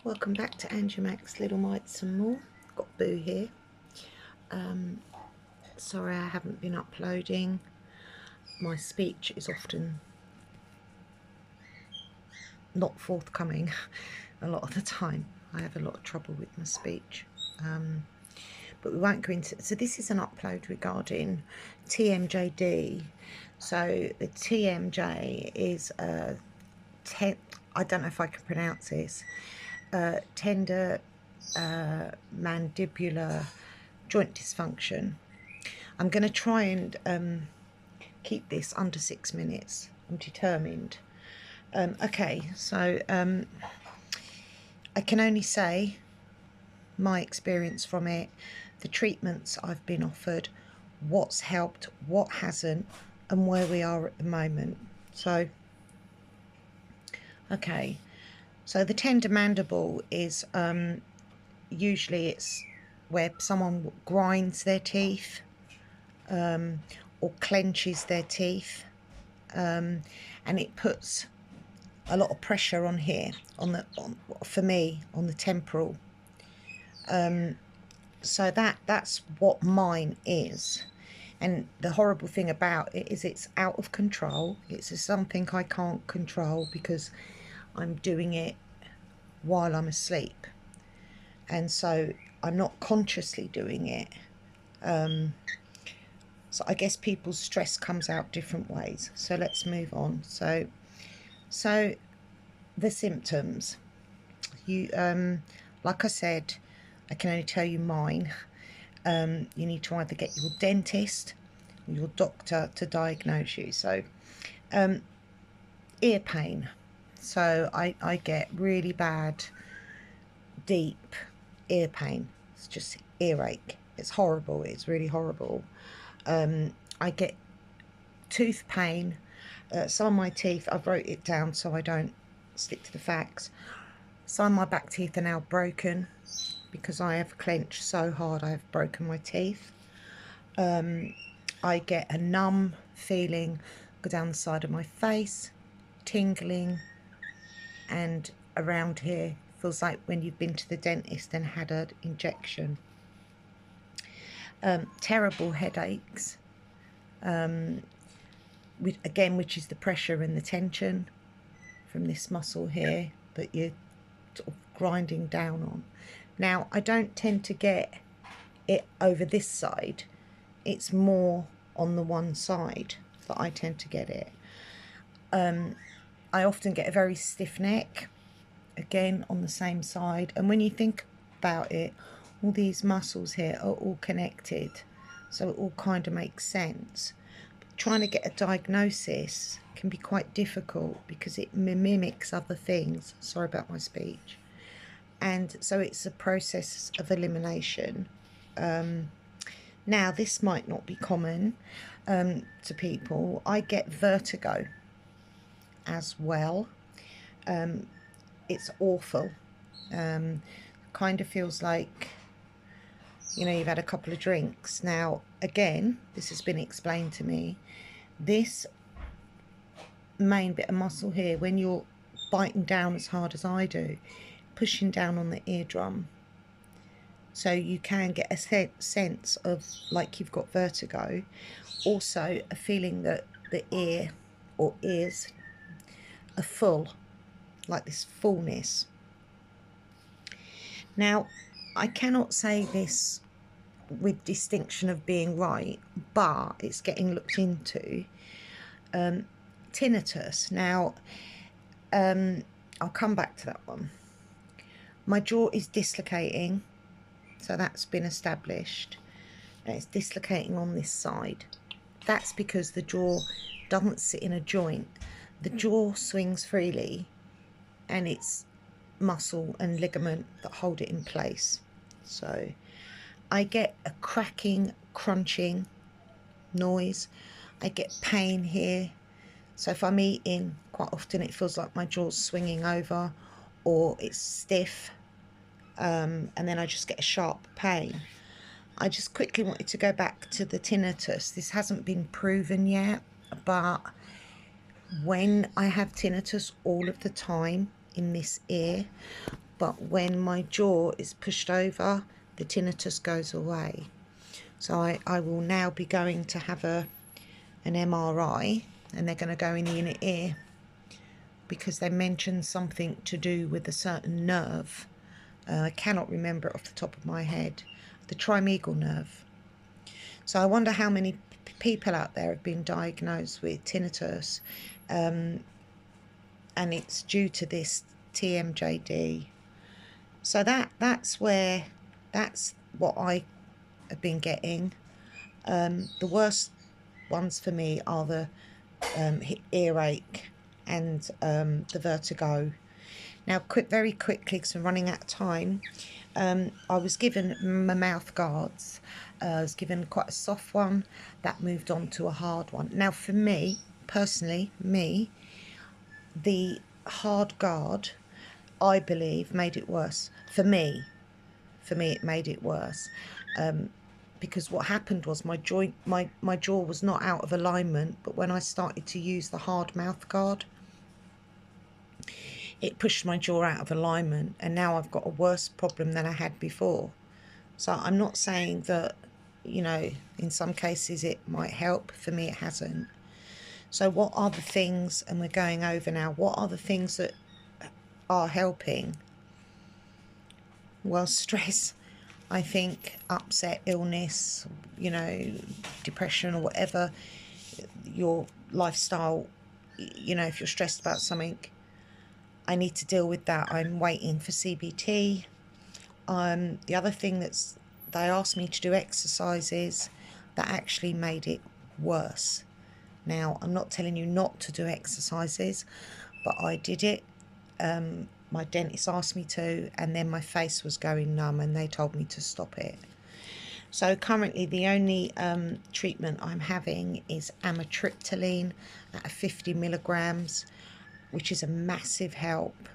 Welcome back to Angie Max Little Mites and More. Got Boo here. Sorry I haven't been uploading. My speech is often not forthcoming a lot of the time. I have a lot of trouble with my speech. But we won't go into... So this is an upload regarding TMJD. So the TMJ is I don't know if I can pronounce this. Tender mandibular joint dysfunction. I'm going to try and keep this under 6 minutes. I'm determined. Okay, so I can only say my experience from it, the treatments I've been offered, what's helped, what hasn't, and where we are at the moment. So, okay. So the tender mandible is usually it's where someone grinds their teeth or clenches their teeth, and it puts a lot of pressure on here, for me, on the temporal. So that's what mine is. And the horrible thing about it is it's out of control. It's something I can't control because I'm doing it while I'm asleep, and so I'm not consciously doing it. So I guess people's stress comes out different ways. So let's move on. So the symptoms, you like I said, I can only tell you mine. You need to either get your dentist or your doctor to diagnose you. So ear pain. So I get really bad, deep ear pain. It's just earache. It's horrible. It's really horrible. I get tooth pain. Some of my teeth, I've wrote it down so I don't stick to the facts. Some of my back teeth are now broken because I have clenched so hard I have broken my teeth. I get a numb feeling go down the side of my face, tingling, and around here feels like when you've been to the dentist and had an injection. Terrible headaches, which is the pressure and the tension from this muscle here that you're sort of grinding down on. Now, I don't tend to get it over this side. It's more on the one side that I tend to get it. I often get a very stiff neck, again on the same side. And when you think about it, all these muscles here are all connected, so it all kind of makes sense. But trying to get a diagnosis can be quite difficult because it mimics other things. Sorry about my speech. And so it's a process of elimination. Now, this might not be common to people. I get vertigo as well. It's awful. Kind of feels like, you know, you've had a couple of drinks. Now, again, this has been explained to me. This main bit of muscle here, when you're biting down as hard as I do, pushing down on the eardrum, so you can get a sense of like you've got vertigo. Also a feeling that the ear or ears are full, like this fullness. Now, I cannot say this with distinction of being right, but it's getting looked into. Tinnitus. Now, I'll come back to that one. My jaw is dislocating, so that's been established. And it's dislocating on this side. That's because the jaw doesn't sit in a joint. The jaw swings freely, and it's muscle and ligament that hold it in place. So I get a cracking, crunching noise. I get pain here. So if I'm eating, quite often it feels like my jaw's swinging over, or it's stiff, and then I just get a sharp pain. I just quickly wanted to go back to the tinnitus. This hasn't been proven yet, but when I have tinnitus all of the time in this ear, but when my jaw is pushed over, the tinnitus goes away. So I will now be going to have an MRI, and they're going to go in the inner ear because they mentioned something to do with a certain nerve. I cannot remember it off the top of my head. The trigeminal nerve. So I wonder how many people out there have been diagnosed with tinnitus, and it's due to this TMJD. So that's what I have been getting. The worst ones for me are the earache and the vertigo. Now, very quickly, because I'm running out of time, I was given my mouth guards. I was given quite a soft one that moved on to a hard one. Now, for me, personally, the hard guard, I believe, made it worse. For me, it made it worse. Because what happened was my jaw was not out of alignment, but when I started to use the hard mouth guard, it pushed my jaw out of alignment, and now I've got a worse problem than I had before. So I'm not saying that, you know, in some cases it might help. For me, it hasn't. So what are the things, and we're going over now, what are the things that are helping? Well, stress, I think, upset, illness, you know, depression or whatever, your lifestyle, you know, if you're stressed about something, I need to deal with that. I'm waiting for CBT. The other thing they asked me to do exercises that actually made it worse. Now, I'm not telling you not to do exercises, but I did it. My dentist asked me to, and then my face was going numb, and they told me to stop it. So currently the only treatment I'm having is amitriptyline at 50 milligrams, which is a massive help,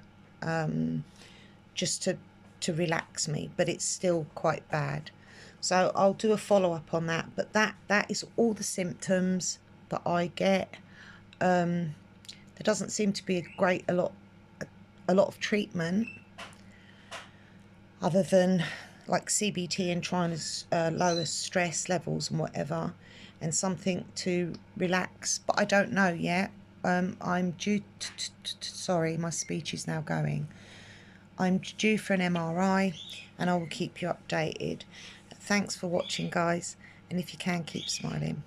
just to relax me, but it's still quite bad. So I'll do a follow-up on that, but that is all the symptoms that I get. There doesn't seem to be a lot of treatment other than like CBT and trying to lower stress levels and whatever, and something to relax, but I don't know yet. I'm due sorry, my speech is now going. I'm due for an MRI, and I will keep you updated. Thanks for watching, guys, and if you can, keep smiling.